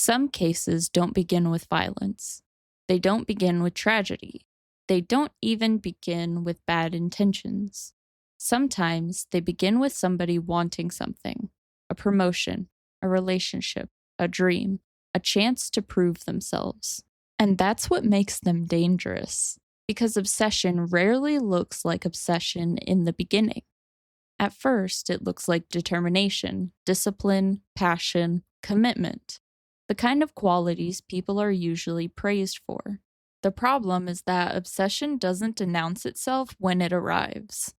Some cases don't begin with violence. They don't begin with tragedy. They don't even begin with bad intentions. Sometimes they begin with somebody wanting something, a promotion, a relationship, a dream, a chance to prove themselves. And that's what makes them dangerous, because obsession rarely looks like obsession in the beginning. At first, it looks like determination, discipline, passion, commitment, the kind of qualities people are usually praised for. The problem is that obsession doesn't announce itself when it arrives.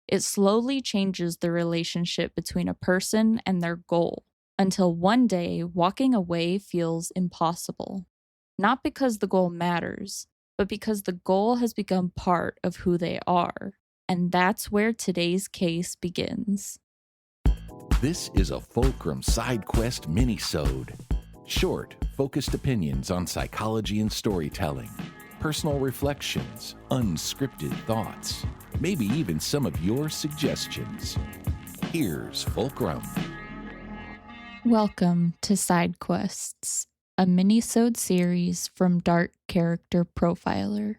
It slowly changes the relationship between a person and their goal, until one day walking away feels impossible. Not because the goal matters, but because the goal has become part of who they are. And that's where today's case begins. This is a Fulcrum Side Quest mini-sode. Short, focused opinions on psychology and storytelling, personal reflections, unscripted thoughts, maybe even some of your suggestions. Here's Fulcrum. Welcome to Side Quests, a mini-sode series from Dark Character Profiler.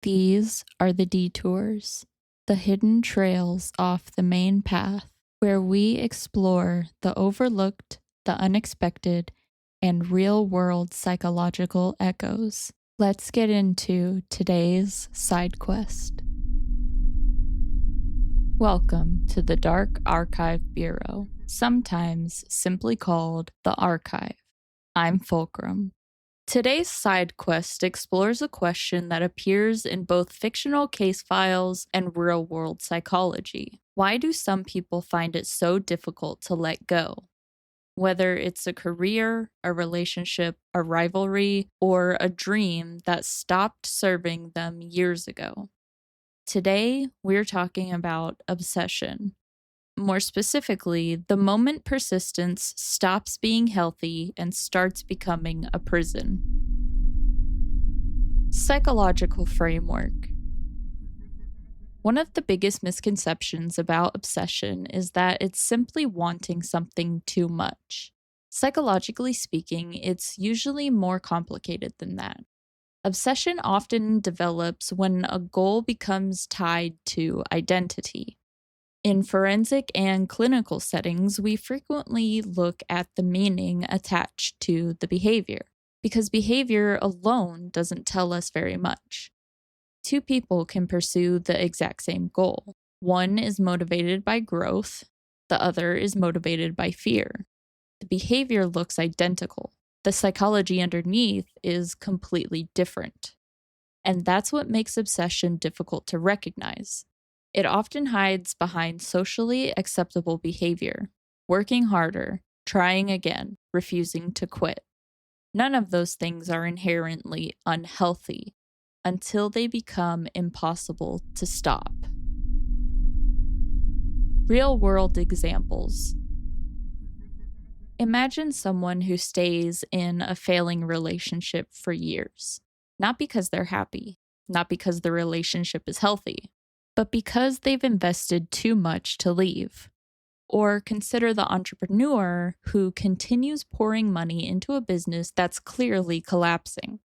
These are the detours, the hidden trails off the main path, where we explore the overlooked, the unexpected, and real-world psychological echoes. Let's get into today's side quest. Welcome to the Dark Archive Bureau, sometimes simply called the Archive. I'm Fulcrum. Today's side quest explores a question that appears in both fictional case files and real-world psychology. Why do some people find it so difficult to let go? Whether it's a career, a relationship, a rivalry, or a dream that stopped serving them years ago. Today, we're talking about obsession. More specifically, the moment persistence stops being healthy and starts becoming a prison. Psychological framework. One of the biggest misconceptions about obsession is that it's simply wanting something too much. Psychologically speaking, it's usually more complicated than that. Obsession often develops when a goal becomes tied to identity. In forensic and clinical settings, we frequently look at the meaning attached to the behavior, because behavior alone doesn't tell us very much. Two people can pursue the exact same goal. One is motivated by growth, the other is motivated by fear. The behavior looks identical. The psychology underneath is completely different. And that's what makes obsession difficult to recognize. It often hides behind socially acceptable behavior, working harder, trying again, refusing to quit. None of those things are inherently unhealthy until they become impossible to stop. Real-world examples. Imagine someone who stays in a failing relationship for years, not because they're happy, not because the relationship is healthy, but because they've invested too much to leave. Or consider the entrepreneur who continues pouring money into a business that's clearly collapsing.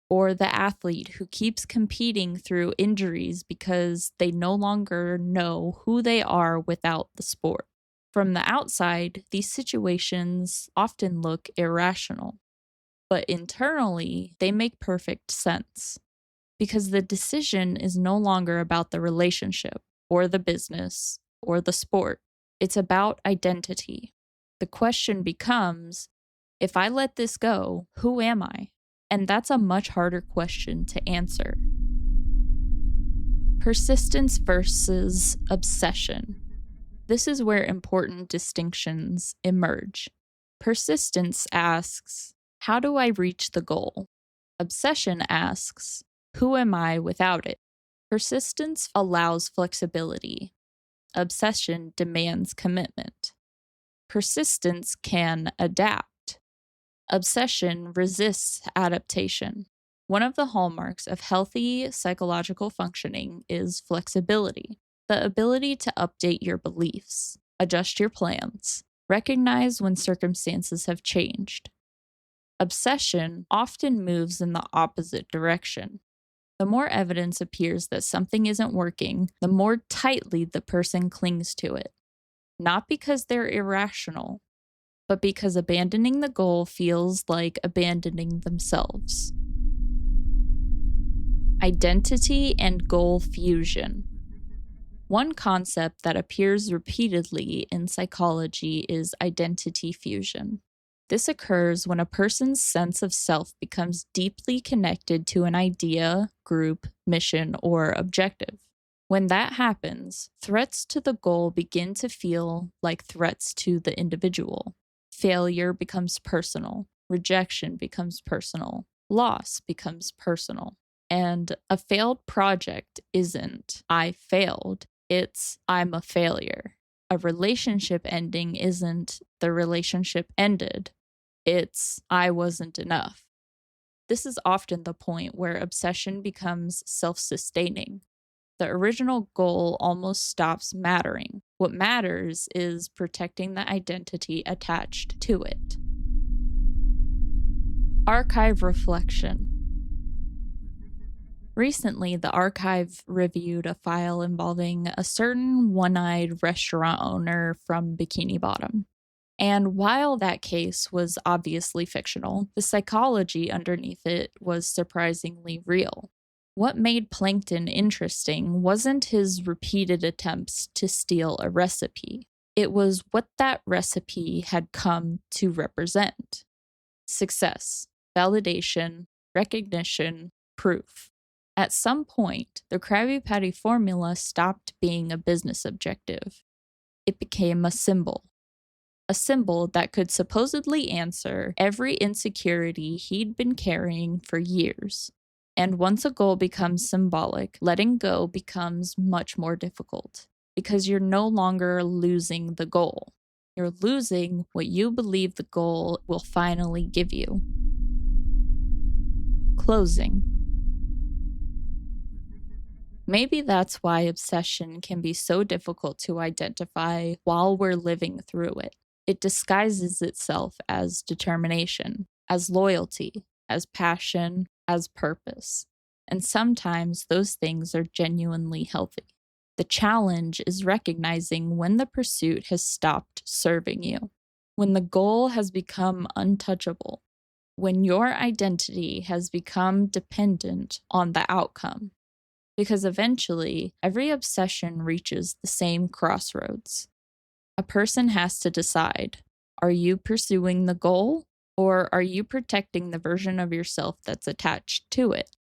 Or the athlete who keeps competing through injuries because they no longer know who they are without the sport. From the outside, these situations often look irrational, but internally, they make perfect sense. Because the decision is no longer about the relationship, or the business, or the sport. It's about identity. The question becomes, if I let this go, who am I? And that's a much harder question to answer. Persistence versus obsession. This is where important distinctions emerge. Persistence asks, how do I reach the goal? Obsession asks, who am I without it? Persistence allows flexibility. Obsession demands commitment. Persistence can adapt. Obsession resists adaptation. One of the hallmarks of healthy psychological functioning is flexibility, the ability to update your beliefs, adjust your plans, recognize when circumstances have changed. Obsession often moves in the opposite direction. The more evidence appears that something isn't working, the more tightly the person clings to it. Not because they're irrational, but because abandoning the goal feels like abandoning themselves. Identity and goal fusion. One concept that appears repeatedly in psychology is identity fusion. This occurs when a person's sense of self becomes deeply connected to an idea, group, mission, or objective. When that happens, threats to the goal begin to feel like threats to the individual. Failure becomes personal, rejection becomes personal, loss becomes personal. And a failed project isn't "I failed," it's "I'm a failure." A relationship ending isn't "the relationship ended," it's "I wasn't enough." This is often the point where obsession becomes self-sustaining. The original goal almost stops mattering. What matters is protecting the identity attached to it. Archive reflection. Recently, the archive reviewed a file involving a certain one-eyed restaurant owner from Bikini Bottom. And while that case was obviously fictional, the psychology underneath it was surprisingly real. What made Plankton interesting wasn't his repeated attempts to steal a recipe. It was what that recipe had come to represent. Success, validation, recognition, proof. At some point, the Krabby Patty formula stopped being a business objective. It became a symbol that could supposedly answer every insecurity he'd been carrying for years. And once a goal becomes symbolic, letting go becomes much more difficult, because you're no longer losing the goal. You're losing what you believe the goal will finally give you. Closing. Maybe that's why obsession can be so difficult to identify while we're living through it. It disguises itself as determination, as loyalty, as passion, as purpose. And sometimes those things are genuinely healthy. The challenge is recognizing when the pursuit has stopped serving you, when the goal has become untouchable, when your identity has become dependent on the outcome. Because eventually, every obsession reaches the same crossroads. A person has to decide, are you pursuing the goal, or are you protecting the version of yourself that's attached to it?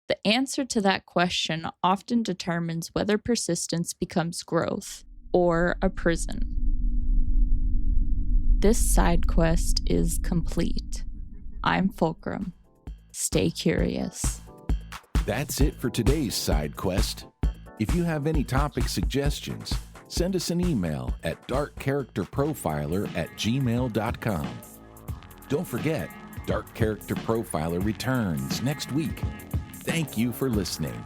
The answer to that question often determines whether persistence becomes growth or a prison. This side quest is complete. I'm Fulcrum. Stay curious. That's it for today's side quest. If you have any topic suggestions, send us an email at darkcharacterprofiler@gmail.com. Don't forget, Dark Character Profiler returns next week. Thank you for listening.